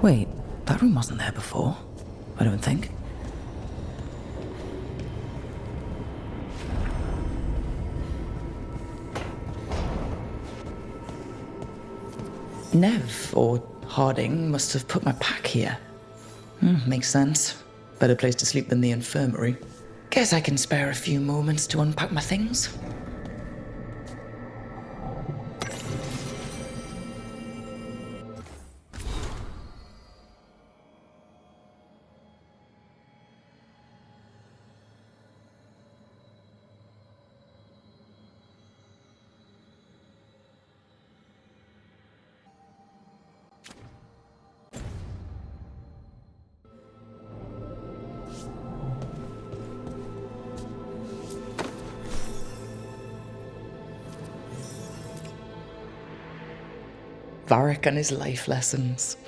Wait, that room wasn't there before. I don't think. Nev, or Harding, must have put my pack here. Makes sense. Better place to sleep than the infirmary. Guess I can spare a few moments to unpack my things. Varric and his life lessons.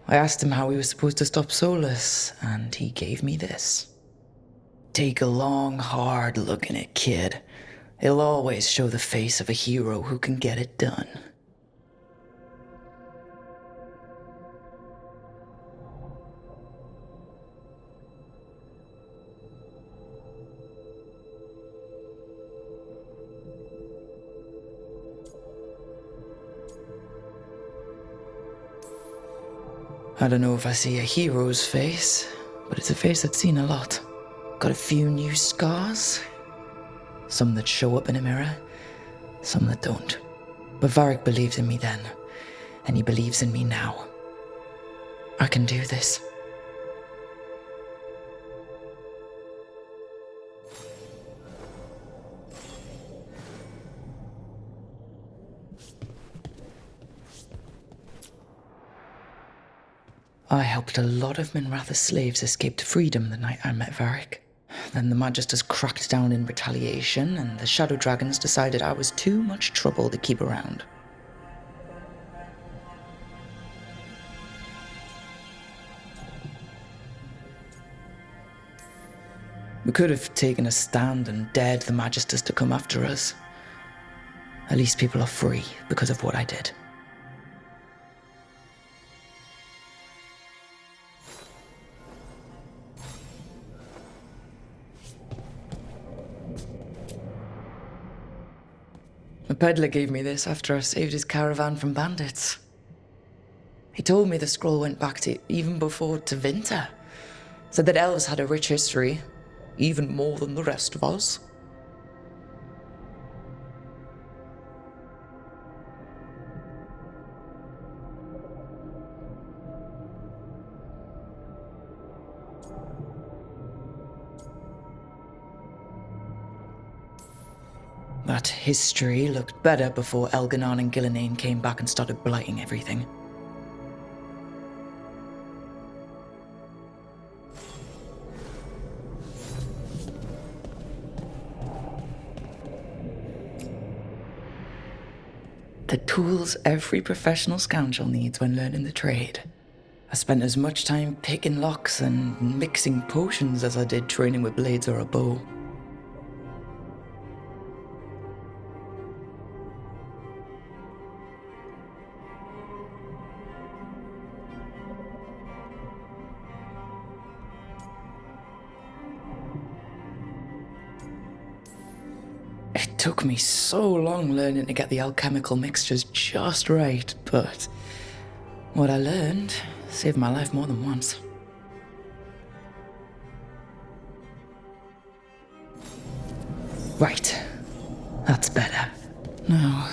I asked him how he was supposed to stop Solus, and he gave me this. Take a long, hard look in it, kid. It'll always show the face of a hero who can get it done. I don't know if I see a hero's face, but it's a face that's seen a lot. Got a few new scars. Some that show up in a mirror, some that don't. But Varric believed in me then, and he believes in me now. I can do this. I helped a lot of Minratha's slaves escape to freedom the night I met Varric. Then the Magisters cracked down in retaliation, and the Shadow Dragons decided I was too much trouble to keep around. We could have taken a stand and dared the Magisters to come after us. At least people are free because of what I did. The peddler gave me this after I saved his caravan from bandits. He told me the scroll went back to even before Tevinter. Said that elves had a rich history, even more than the rest of us. That history looked better before Elgar'nan and Ghilan'nain came back and started blighting everything. The tools every professional scoundrel needs when learning the trade. I spent as much time picking locks and mixing potions as I did training with blades or a bow. It took me so long learning to get the alchemical mixtures just right, but what I learned saved my life more than once. Right, that's better. Now,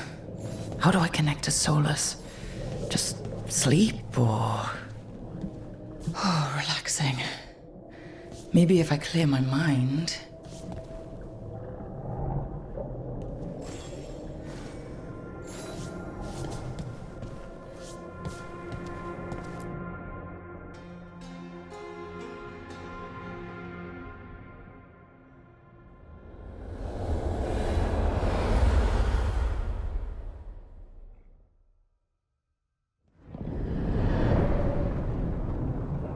how do I connect to Solus? Just sleep or... Oh, relaxing. Maybe if I clear my mind...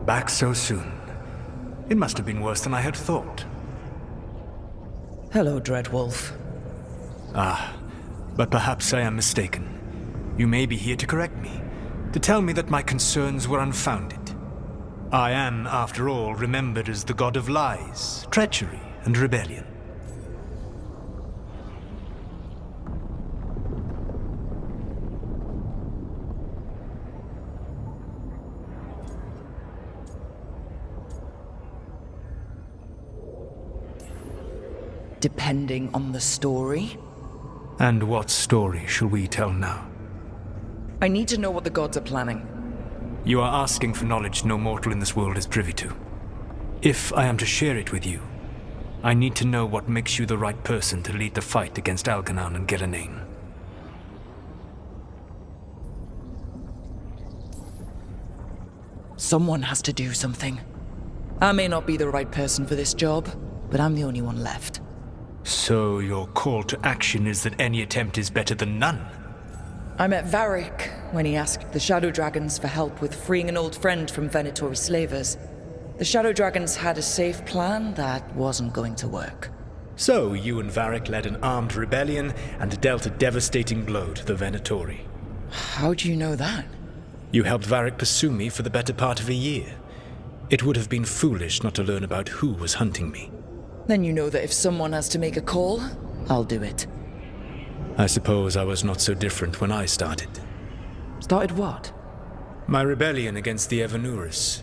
Back so soon. It must have been worse than I had thought. Hello, Dreadwolf. Ah, but perhaps I am mistaken. You may be here to correct me. To tell me that my concerns were unfounded. I am, after all, remembered as the god of lies, treachery, and rebellion. Depending on the story? And what story shall we tell now? I need to know what the gods are planning. You are asking for knowledge no mortal in this world is privy to. If I am to share it with you, I need to know what makes you the right person to lead the fight against Elgar'nan and Ghilan'nain. Someone has to do something. I may not be the right person for this job, but I'm the only one left. So your call to action is that any attempt is better than none? I met Varric when he asked the Shadow Dragons for help with freeing an old friend from Venatori slavers. The Shadow Dragons had a safe plan that wasn't going to work. So you and Varric led an armed rebellion and dealt a devastating blow to the Venatori. How do you know that? You helped Varric pursue me for the better part of a year. It would have been foolish not to learn about who was hunting me. Then you know that if someone has to make a call, I'll do it. I suppose I was not so different when I started. Started what? My rebellion against the Evanuris.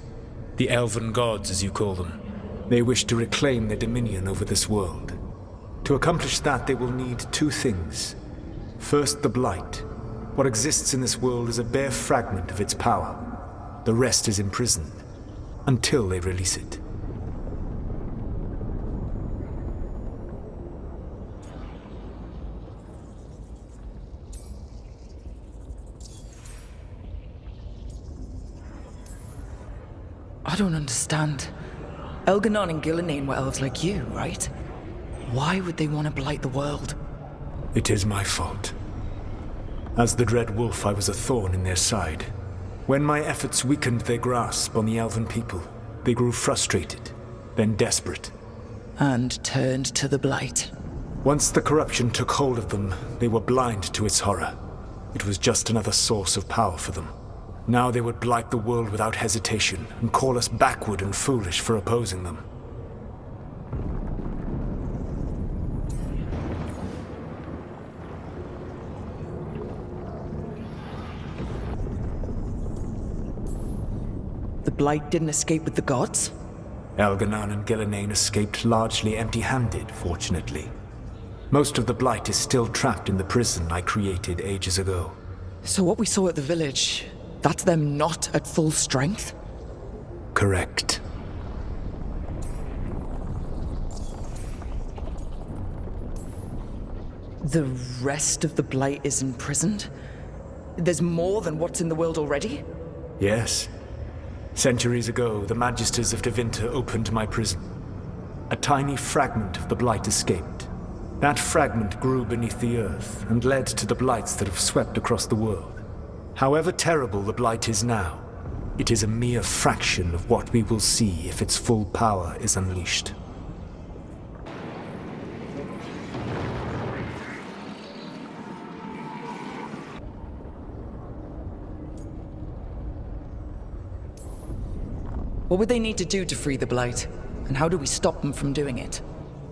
The elven gods, as you call them. They wish to reclaim their dominion over this world. To accomplish that, they will need two things. First, the Blight. What exists in this world is a bare fragment of its power. The rest is imprisoned, until they release it. I don't understand. Elgar'nan and Ghilan'nain were elves like you, right? Why would they want to blight the world? It is my fault. As the Dread Wolf, I was a thorn in their side. When my efforts weakened their grasp on the elven people, they grew frustrated, then desperate. And turned to the blight. Once the corruption took hold of them, they were blind to its horror. It was just another source of power for them. Now they would blight the world without hesitation and call us backward and foolish for opposing them. The blight didn't escape with the gods? Elgar'nan and Ghilan'nain escaped largely empty-handed, fortunately. Most of the blight is still trapped in the prison I created ages ago. So what we saw at the village, that's them not at full strength? Correct. The rest of the blight is imprisoned? There's more than what's in the world already? Yes. Centuries ago, the Magisters of Tevinter opened my prison. A tiny fragment of the blight escaped. That fragment grew beneath the earth and led to the blights that have swept across the world. However terrible the blight is now, it is a mere fraction of what we will see if its full power is unleashed. What would they need to do to free the blight? And how do we stop them from doing it?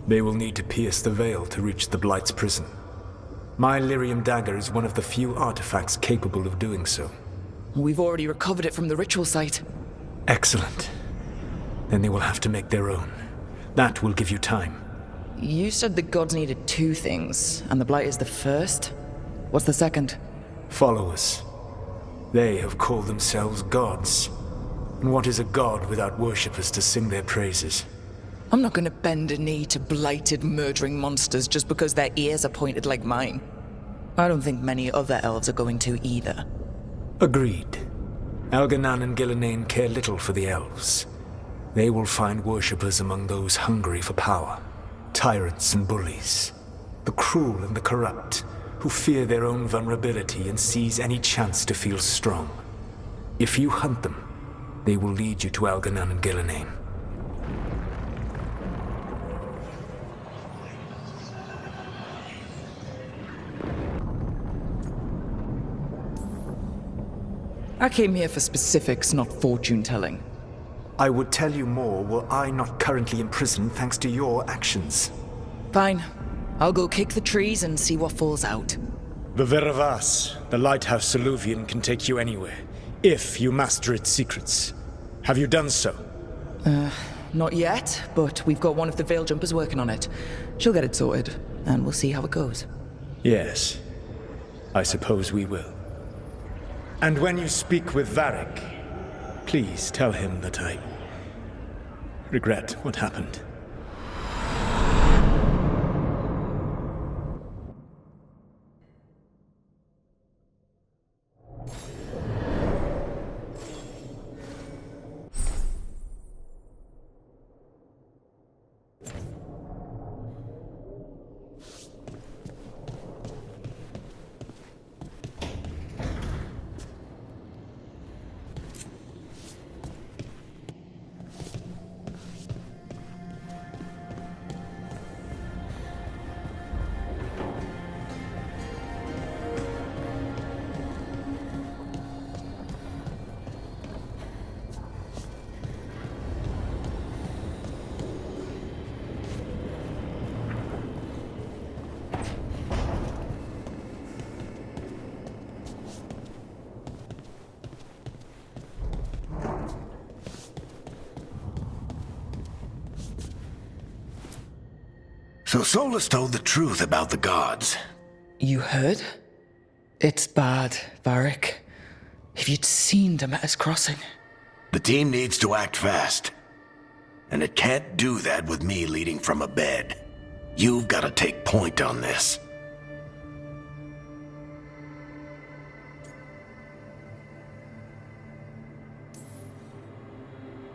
They will need to pierce the veil to reach the blight's prison. My lyrium dagger is one of the few artifacts capable of doing so. We've already recovered it from the ritual site. Excellent. Then they will have to make their own. That will give you time. You said the gods needed two things, and the blight is the first? What's the second? Followers. They have called themselves gods. And what is a god without worshippers to sing their praises? I'm not gonna bend a knee to blighted, murdering monsters just because their ears are pointed like mine. I don't think many other elves are going to either. Agreed. Elgar'nan and Ghilan'nain care little for the elves. They will find worshippers among those hungry for power. Tyrants and bullies. The cruel and the corrupt, who fear their own vulnerability and seize any chance to feel strong. If you hunt them, they will lead you to Elgar'nan and Ghilan'nain. I came here for specifics, not fortune-telling. I would tell you more were I not currently in prison thanks to your actions. Fine. I'll go kick the trees and see what falls out. The Veravas, the lighthouse Soluvian, can take you anywhere, if you master its secrets. Have you done so? Not yet, but we've got one of the Veil Jumpers working on it. She'll get it sorted, and we'll see how it goes. Yes. I suppose we will. And when you speak with Varric, please tell him that I regret what happened. So Solus told the truth about the gods. You heard? It's bad, Varric. If you'd seen Demeter's crossing. The team needs to act fast. And it can't do that with me leading from a bed. You've got to take point on this.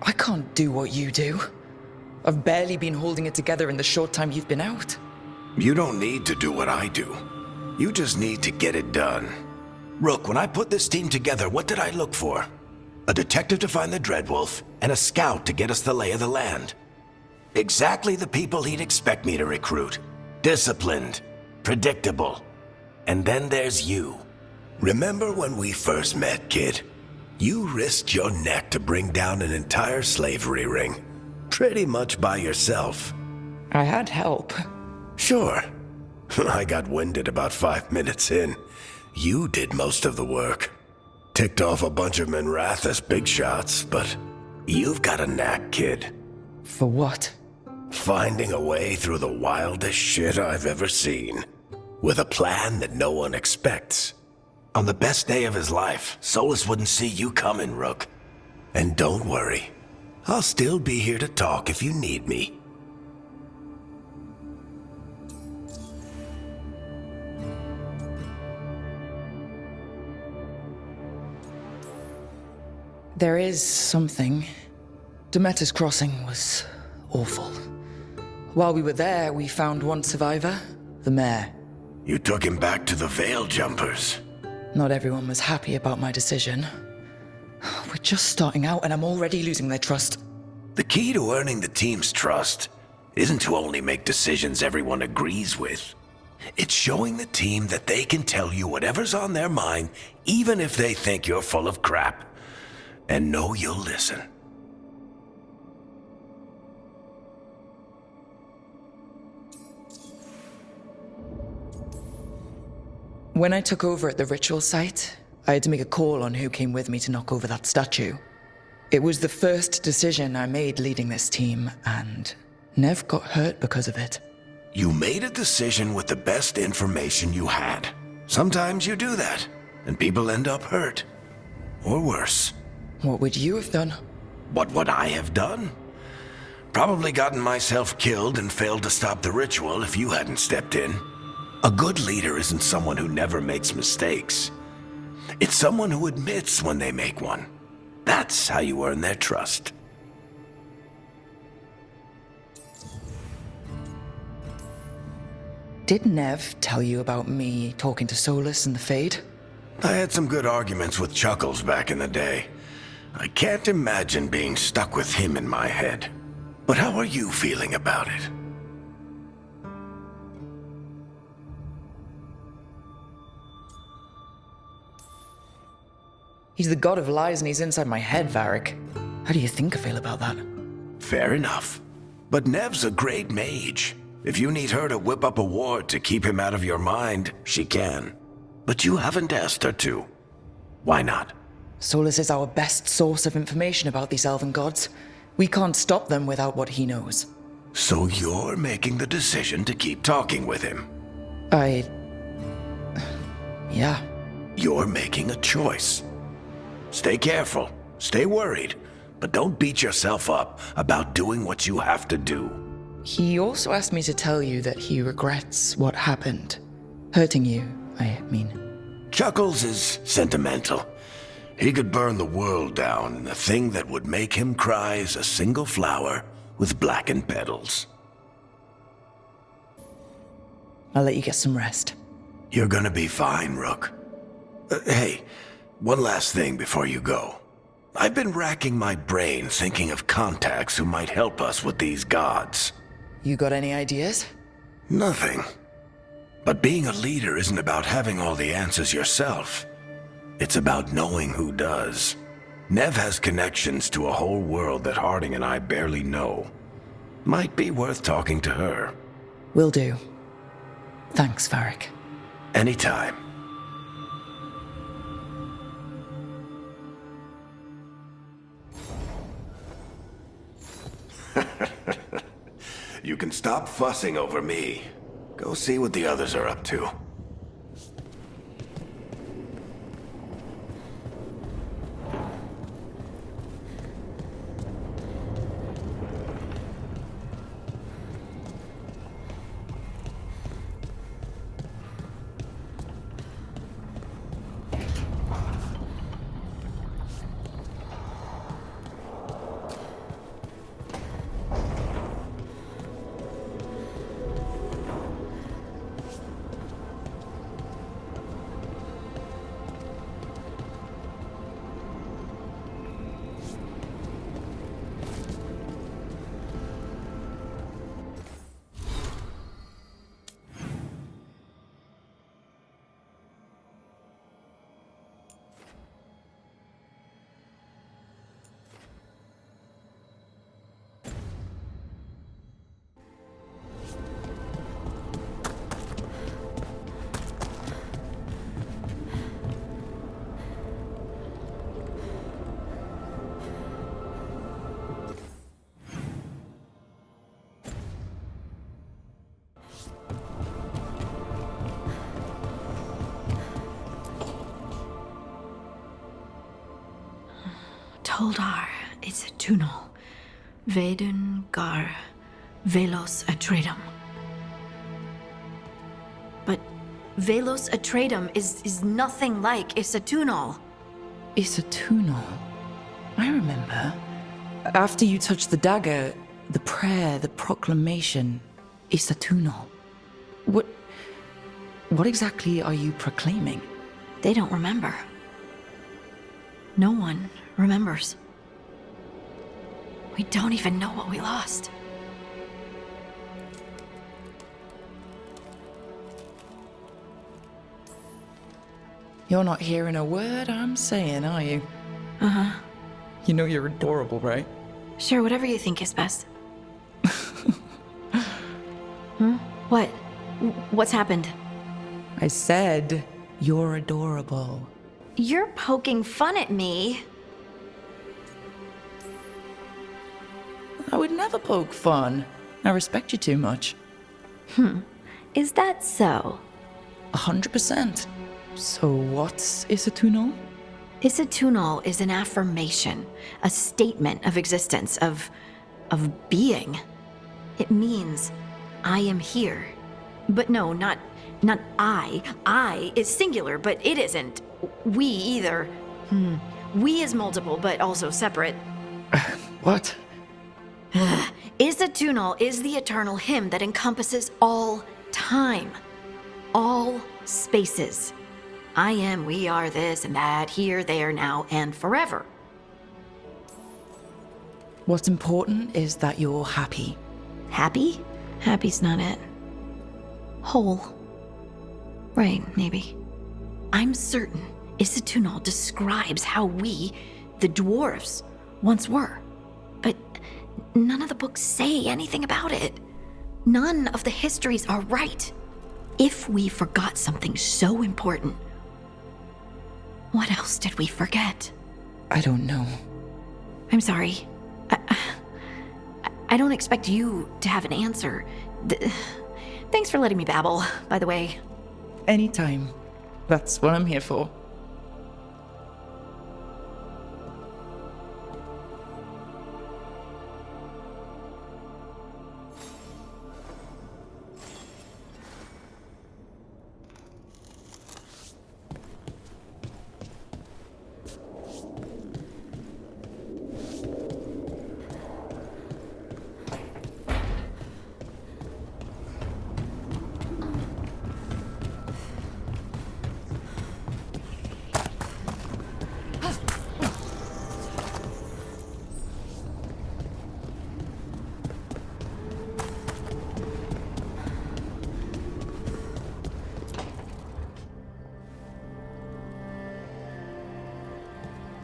I can't do what you do. I've barely been holding it together in the short time you've been out. You don't need to do what I do. You just need to get it done. Rook, when I put this team together, what did I look for? A detective to find the Dreadwolf, and a scout to get us the lay of the land. Exactly the people he'd expect me to recruit. Disciplined, predictable. And then there's you. Remember when we first met, kid? You risked your neck to bring down an entire slavery ring. Pretty much by yourself. I had help. Sure. I got winded about 5 minutes in. You did most of the work. Ticked off a bunch of Minrathous big shots, but you've got a knack, kid. For what? Finding a way through the wildest shit I've ever seen. With a plan that no one expects. On the best day of his life, Solus wouldn't see you coming, Rook. And don't worry. I'll still be here to talk if you need me. There is something. Demeter's crossing was awful. While we were there, we found one survivor, the mayor. You took him back to the Veil Jumpers. Not everyone was happy about my decision. We're just starting out and I'm already losing their trust. The key to earning the team's trust isn't to only make decisions everyone agrees with. It's showing the team that they can tell you whatever's on their mind, even if they think you're full of crap. And know you'll listen. When I took over at the ritual site, I had to make a call on who came with me to knock over that statue. It was the first decision I made leading this team, and Nev got hurt because of it. You made a decision with the best information you had. Sometimes you do that, and people end up hurt. Or worse. What would you have done? What would I have done? Probably gotten myself killed and failed to stop the ritual if you hadn't stepped in. A good leader isn't someone who never makes mistakes. It's someone who admits when they make one. That's how you earn their trust. Did Nev tell you about me talking to Solus and the Fade? I had some good arguments with Chuckles back in the day. I can't imagine being stuck with him in my head. But how are you feeling about it? He's the god of lies and he's inside my head, Varric. How do you think I feel about that? Fair enough. But Nev's a great mage. If you need her to whip up a ward to keep him out of your mind, she can. But you haven't asked her to. Why not? Solus is our best source of information about these elven gods. We can't stop them without what he knows. So you're making the decision to keep talking with him? Yeah. You're making a choice. Stay careful, stay worried, but don't beat yourself up about doing what you have to do. He also asked me to tell you that he regrets what happened. Hurting you, I mean. Chuckles is sentimental. He could burn the world down, and the thing that would make him cry is a single flower with blackened petals. I'll let you get some rest. You're gonna be fine, Rook. Hey, one last thing before you go. I've been racking my brain thinking of contacts who might help us with these gods. You got any ideas? Nothing. But being a leader isn't about having all the answers yourself. It's about knowing who does. Nev has connections to a whole world that Harding and I barely know. Might be worth talking to her. Will do. Thanks, Varric. Anytime. You can stop fussing over me. Go see what the others are up to. Toldar, it's a Tunal. Vedun Gar, Velos Atredum. But Velos Atredum is nothing like Isatunal. Isatunal? I remember. After you touched the dagger, the prayer, the proclamation, Isatunal. What exactly are you proclaiming? They don't remember. No one remembers. We don't even know what we lost. You're not hearing a word I'm saying, are you? Uh-huh. You know you're adorable, right? Sure, whatever you think is best. What? What's happened? I said you're adorable. You're poking fun at me. I would never poke fun. I respect you too much. Is that so? 100%. So what's Isatunal? Isatunal is an affirmation, a statement of existence, of being. It means I am here. But no, not I. I is singular, but it isn't. We either. We is multiple, but also separate. What? Isatunal is the eternal hymn that encompasses all time, all spaces. I am, we are, this and that, here, there, now, and forever. What's important is that you're happy. Happy? Happy's not it. Whole. Right, maybe. I'm certain Isatunal describes how we, the dwarves, once were. But none of the books say anything about it. None of the histories are right. If we forgot something so important, what else did we forget? I don't know. I'm sorry. I don't expect you to have an answer. Thanks for letting me babble, by the way. Anytime. That's what I'm here for.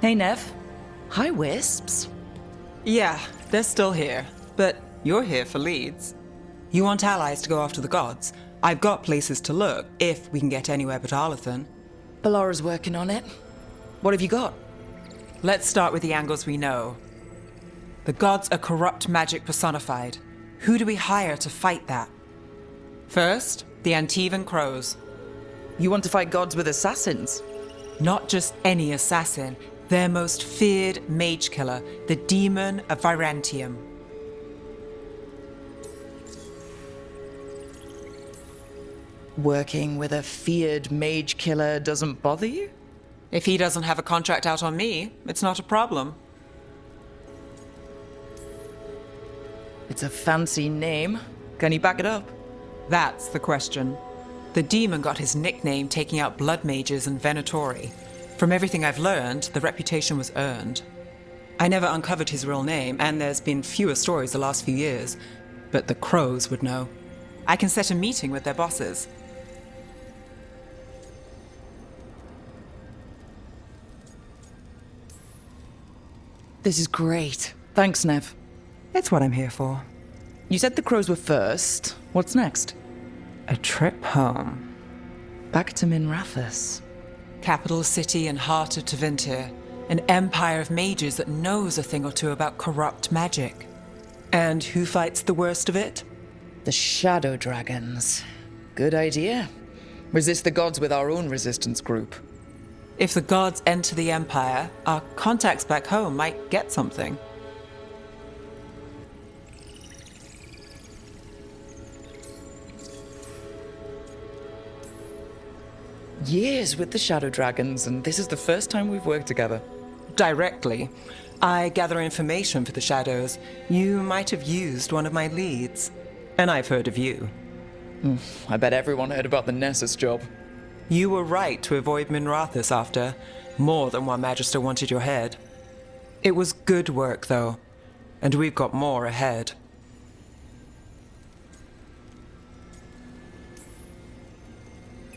Hey, Nev. Hi, Wisps. Yeah, they're still here, but you're here for leads. You want allies to go after the gods? I've got places to look, if we can get anywhere but Arlathan. Balara's working on it. What have you got? Let's start with the angles we know. The gods are corrupt magic personified. Who do we hire to fight that? First, the Antivan Crows. You want to fight gods with assassins? Not just any assassin, their most feared mage killer, the Demon of Virantium. Working with a feared mage killer doesn't bother you? If he doesn't have a contract out on me, it's not a problem. It's a fancy name. Can you back it up? That's the question. The demon got his nickname taking out blood mages and Venatori. From everything I've learned, the reputation was earned. I never uncovered his real name, and there's been fewer stories the last few years, but the Crows would know. I can set a meeting with their bosses. This is great. Thanks, Nev. It's what I'm here for. You said the Crows were first. What's next? A trip home. Back to Minrathous. Capital city and heart of Tevinter. An empire of mages that knows a thing or two about corrupt magic. And who fights the worst of it? The Shadow Dragons. Good idea. Resist the gods with our own resistance group. If the gods enter the empire, our contacts back home might get something. Years with the Shadow Dragons, and this is the first time we've worked together. Directly. I gather information for the Shadows. You might have used one of my leads. And I've heard of you. I bet everyone heard about the Nessus job. You were right to avoid Minrathous after. More than one Magister wanted your head. It was good work, though. And we've got more ahead.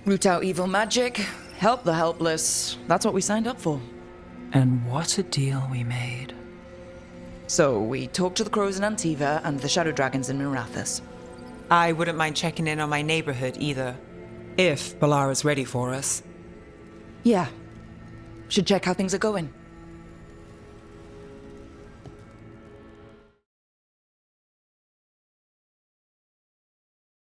Root out evil magic, help the helpless. That's what we signed up for. And what a deal we made. So, we talked to the Crows in Antiva and the Shadow Dragons in Minrathous. I wouldn't mind checking in on my neighborhood either. If Balara's ready for us. Yeah. Should check how things are going.